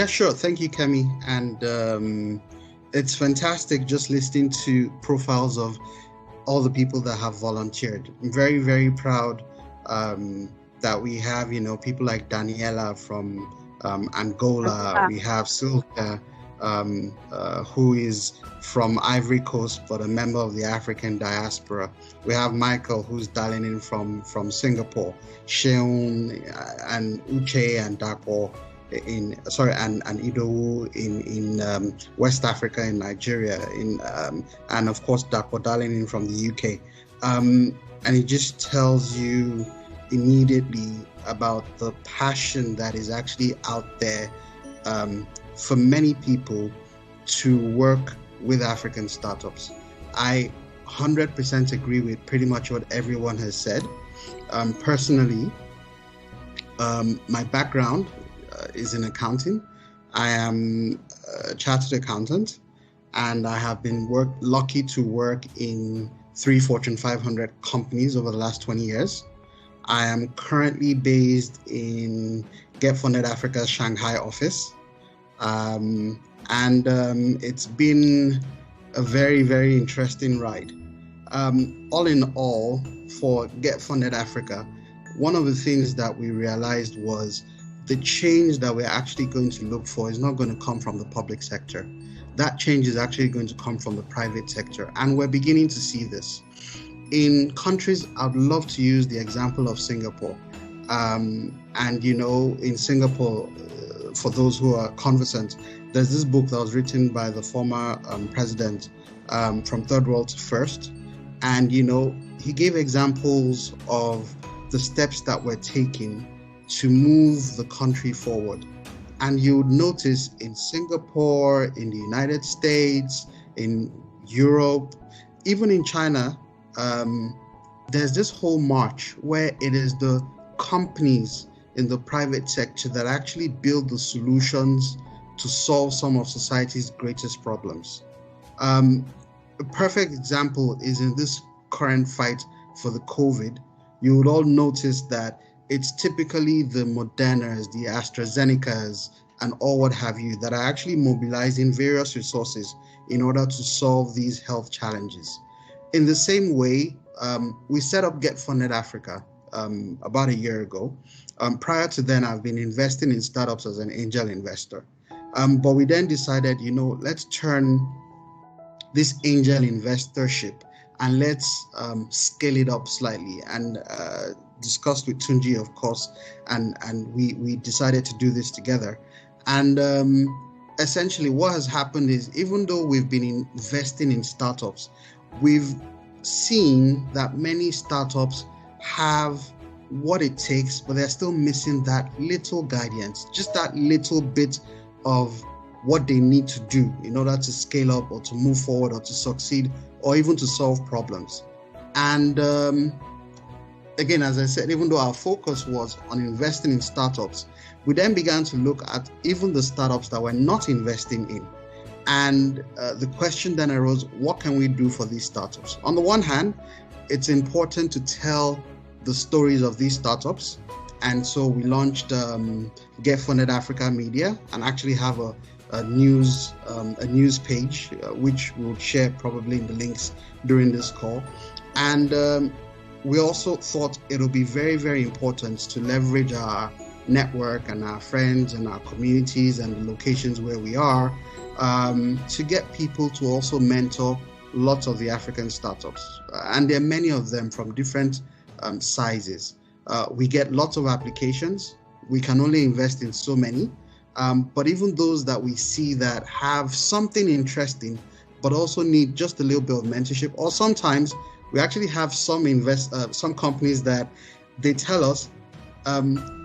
Yeah, sure. Thank you, Kemi. And it's fantastic just listening to profiles of all the people that have volunteered. I'm very, very proud that we have, people like Daniela from Angola. We have Sylvia, who is from Ivory Coast, but a member of the African diaspora. We have Michael, who's dialing in from Singapore. Sheung and Uche and Dapo and Idowu in West Africa, in Nigeria, and of course Dapo dialing in from the UK. And it just tells you immediately about the passion that is actually out there for many people to work with African startups. I 100% agree with pretty much what everyone has said. Personally, my background is in accounting. I am a chartered accountant, and I have been lucky to work in 3 Fortune 500 companies over the last 20 years. I am currently based in Get Funded Africa's Shanghai office. It's been a very, very interesting ride. All in all, for Get Funded Africa, one of the things that we realized was the change that we're actually going to look for is not going to come from the public sector. That change is actually going to come from the private sector. And we're beginning to see this. In countries, I'd love to use the example of Singapore. In Singapore, for those who are conversant, there's this book that was written by the former president from Third World to First. And, he gave examples of the steps that we're taking to move the country forward. And you would notice in Singapore, in the United States, in Europe, even in China, there's this whole march where it is the companies in the private sector that actually build the solutions to solve some of society's greatest problems. A perfect example is in this current fight for the COVID. You would all notice that it's typically the Modernas, the AstraZenecas, and all what have you that are actually mobilizing various resources in order to solve these health challenges. In the same way, we set up Get Funded Africa about a year ago. Prior to then, I've been investing in startups as an angel investor. But we then decided, let's turn this angel investorship and let's scale it up slightly, and discussed with Tunji, of course, and we decided to do this together. And essentially what has happened is, even though we've been investing in startups, we've seen that many startups have what it takes, but they're still missing that little guidance, just that little bit of what they need to do in order to scale up or to move forward or to succeed or even to solve problems. And again, as I said, even though our focus was on investing in startups, we then began to look at even the startups that we're not investing in. And the question then arose, what can we do for these startups? On the one hand, it's important to tell the stories of these startups. And so we launched Get Funded Africa Media, and actually have a news page, which we'll share probably in the links during this call. And we also thought it would be very, very important to leverage our network and our friends and our communities and the locations where we are to get people to also mentor lots of the African startups. And there are many of them from different sizes. We get lots of applications. We can only invest in so many. But even those that we see that have something interesting, but also need just a little bit of mentorship, or sometimes we actually have some companies that they tell us,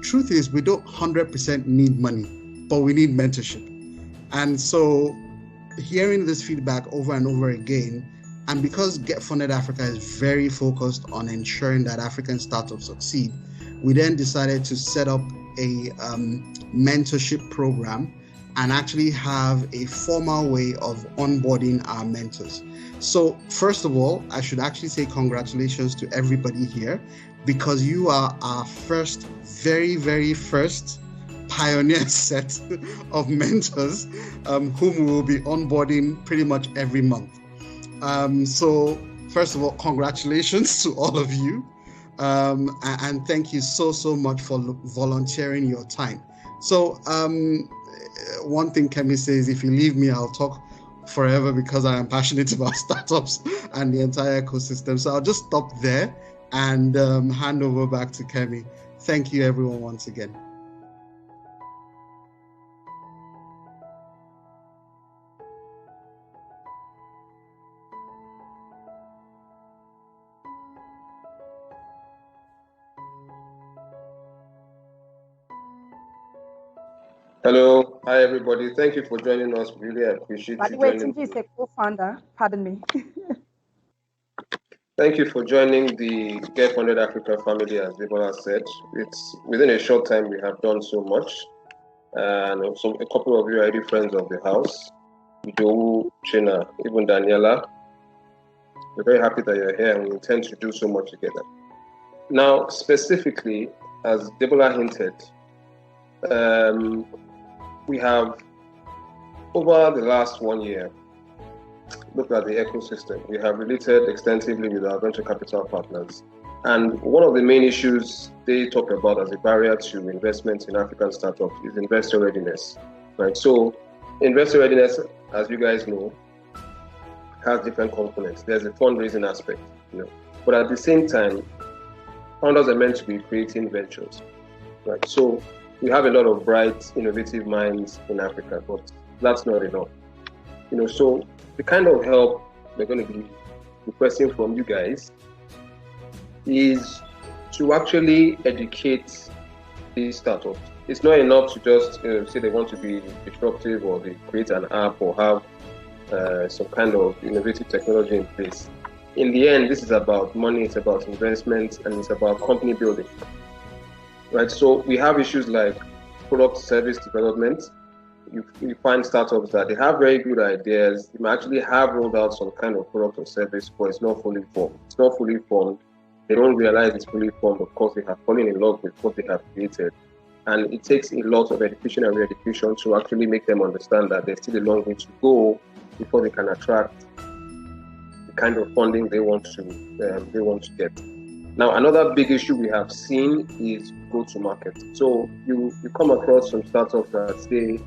truth is we don't 100% need money, but we need mentorship. And so hearing this feedback over and over again, and because Get Funded Africa is very focused on ensuring that African startups succeed, we then decided to set up a mentorship program and actually have a formal way of onboarding our mentors. So first of all, I should actually say congratulations to everybody here, because you are our very, very first pioneer set of mentors whom we will be onboarding pretty much every month. So first of all, congratulations to all of you. And thank you so much for volunteering your time. So one thing Kemi says, if you leave me, I'll talk forever because I am passionate about startups and the entire ecosystem. So I'll just stop there and hand over back to Kemi. Thank you everyone once again. Hello, hi everybody. Thank you for joining us. Really appreciate you joining. Wait, is a co-founder. Pardon me. Thank you for joining the Get Funded Africa family, as Debola said. It's within a short time we have done so much, and also a couple of you are already friends of the house. Joe, China, even Daniela. We're very happy that you're here, and we intend to do so much together. Now, specifically, as Debola hinted, we have, over the last 1 year, looked at the ecosystem. We have related extensively with our venture capital partners. And one of the main issues they talk about as a barrier to investment in African startups is investor readiness. Right? So investor readiness, as you guys know, has different components. There's a fundraising aspect, but at the same time, founders are meant to be creating ventures. Right? So we have a lot of bright, innovative minds in Africa, but that's not enough. So the kind of help we're going to be requesting from you guys is to actually educate these startups. It's not enough to just say they want to be disruptive or they create an app or have some kind of innovative technology in place. In the end, this is about money, it's about investment, and it's about company building. Right, so we have issues like product service development. You find startups that they have very good ideas. They might actually have rolled out some kind of product or service, but it's not fully formed. It's not fully formed. They don't realize it's fully formed. Of course, they have fallen in love with what they have created. And it takes a lot of education and re-education to actually make them understand that there's still a long way to go before they can attract the kind of funding they want to get. Now, another big issue we have seen is go-to-market. So you come across some startups that say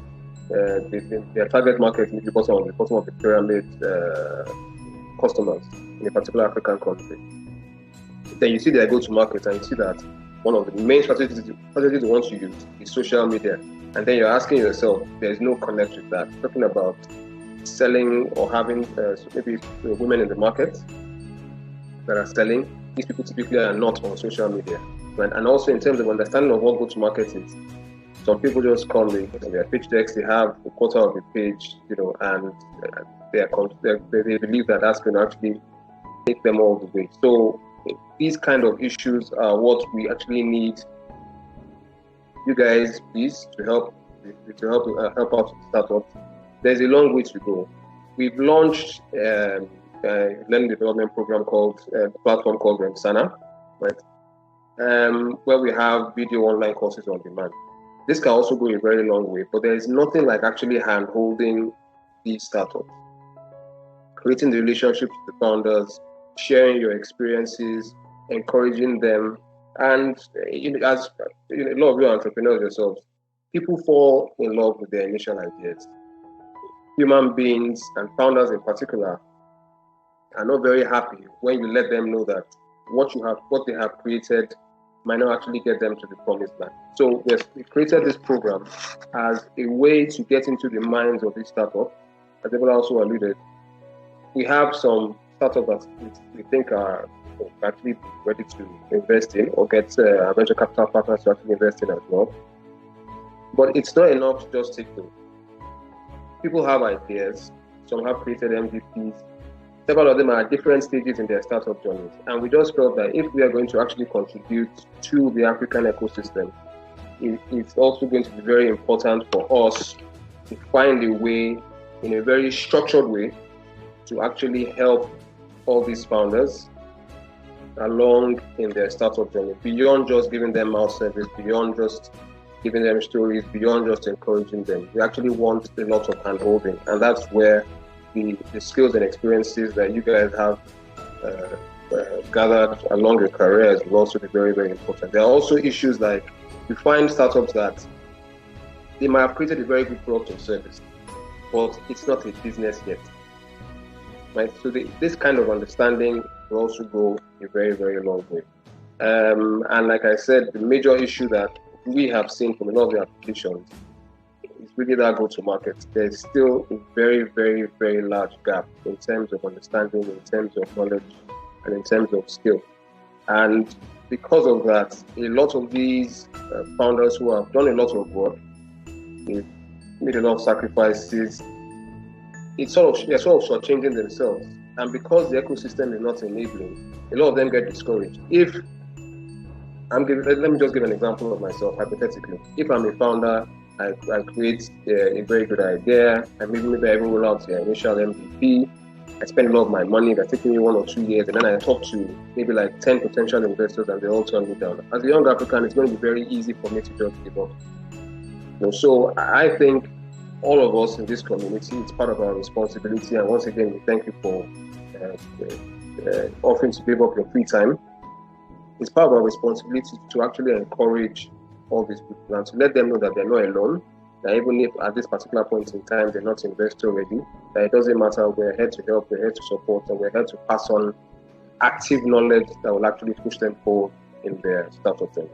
their target market is the bottom of the pyramid customers in a particular African country. Then you see their go-to-market and you see that one of the main strategies they want to use is social media. And then you're asking yourself, there's no connect with that. Talking about selling or having maybe women in the market that are selling. These people typically are not on social media, right? And also in terms of understanding of what go-to-market is, some people just come in their pitch decks, they have a quarter of the page, and they believe that that's going to actually take them all the way. So these kind of issues are what we actually need you guys, please, to help out startups. There's a long way to go. We've launched learning development program platform called Sana, right? Where we have video online courses on demand. This can also go a very long way, but there is nothing like actually hand-holding these startups, creating the relationships with the founders, sharing your experiences, encouraging them, and as a lot of you entrepreneurs yourselves, people fall in love with their initial ideas. Human beings and founders in particular are not very happy when you let them know that what they have created might not actually get them to the promised land. So we created this program as a way to get into the minds of these startups. As Debola also alluded, we have some startups that we think are actually ready to invest in or get venture capital partners to actually invest in as well. But it's not enough to just take them. People have ideas. Some have created MVPs. Several of them are at different stages in their startup journeys. And we just felt that if we are going to actually contribute to the African ecosystem, it's also going to be very important for us to find a way, in a very structured way, to actually help all these founders along in their startup journey, beyond just giving them mouth service, beyond just giving them stories beyond just encouraging them. We actually want a lot of hand-holding, and that's where the skills and experiences that you guys have gathered along your careers will also be very, very important. There are also issues like you find startups that they might have created a very good product or service, but it's not a business yet. Right? So this kind of understanding will also go a very, very long way. And like I said, the major issue that we have seen from a lot of the applications is really that go-to-market. There's still a very, very, very large gap in terms of understanding, in terms of knowledge, and in terms of skill. And because of that, a lot of these founders who have done a lot of work, they've made a lot of sacrifices, they're sort of shortchanging themselves. And because the ecosystem is not enabling, a lot of them get discouraged. Let me just give an example of myself, hypothetically. If I'm a founder, I create a very good idea, and maybe I even roll out the initial MVP. I spend a lot of my money, that's taking me 1 or 2 years, and then I talk to maybe like 10 potential investors, and they all turn me down. As a young African, it's going to be very easy for me to just give up. So I think all of us in this community, it's part of our responsibility. And once again, we thank you for offering to give up your free time. It's part of our responsibility to actually encourage all these people and to let them know that they're not alone. That even if at this particular point in time they're not investor ready, that it doesn't matter. We're here to help, we're here to support, and we're here to pass on active knowledge that will actually push them forward in their startup journey.